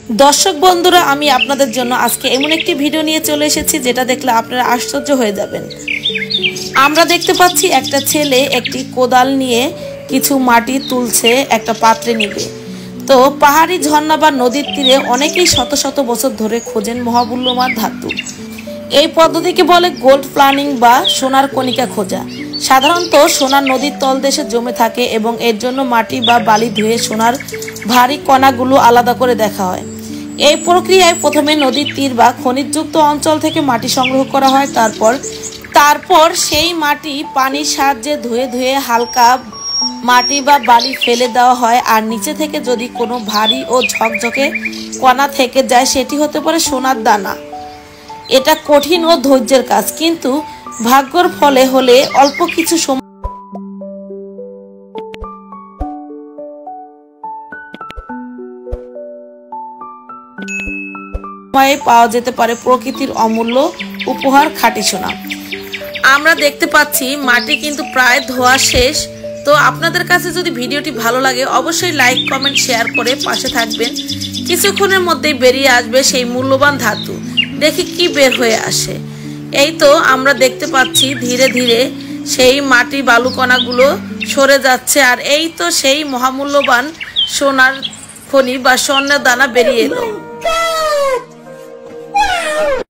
দর্শক বন্ধুরা, আমি আপনাদের জন্য আজকে এমন একটি ভিডিও নিয়ে চলে এসেছি যেটা দেখলে আপনারা আশ্চর্য হয়ে যাবেন। আমরা দেখতে পাচ্ছি একটা ছেলে একটি কোদাল নিয়ে কিছু মাটি তুলছে একটা পাত্রে নিবে। তো পাহাড়ি ঝর্ণা বা নদীর তীরে অনেকেই শত শত বছর ধরে খোঁজেন মহামূল্যবান ধাতু। এই পদ্ধতিকে বলে গোল্ড প্ল্যানিং বা সোনার কণিকা খোঁজা। সাধারণত সোনার নদীর তলদেশে জমে থাকে এবং এর জন্য মাটি বা বালি ধুয়ে সোনার ভারী কণাগুলো আলাদা করে দেখা হয়। এই প্রক্রিয়ায় প্রথমে নদীর তীর বা খনিজযুক্ত অঞ্চল থেকে মাটি সংগ্রহ করা হয়। তারপর সেই মাটি পানির সাহায্যে ধুয়ে ধুয়ে হালকা মাটি বা বালি ফেলে দেওয়া হয়। আর নিচে থেকে যদি কোনো ভারী ও ঝকঝকে কণা থেকে যায় সেটি হতে পারে সোনার দানা। এটা কঠিন ও ধৈর্যের কাজ, কিন্তু ভাগ্যর ফলে হলে অল্প কিছু সময় পাওয়া যেতে পারে প্রকৃতির অমূল্য উপহার, খাঁটি সোনা। আমরা দেখতে পাচ্ছি মাটি কিন্তু প্রায় ধোয়া শেষ। তো আপনাদের কাছে যদি ভিডিওটি ভালো লাগে অবশ্যই লাইক, কমেন্ট, শেয়ার করে পাশে থাকবেন। কিছুক্ষণের মধ্যেই বেরিয়ে আসবে সেই মূল্যবান ধাতু। দেখি কি বের হয়ে আসে। এই তো আমরা দেখতে পাচ্ছি ধীরে ধীরে সেই মাটি বালুকণাগুলো সরে যাচ্ছে। আর এই তো সেই মহামূল্যবান সোনার খনি বা স্বর্ণের দানা বেরিয়ে এলো।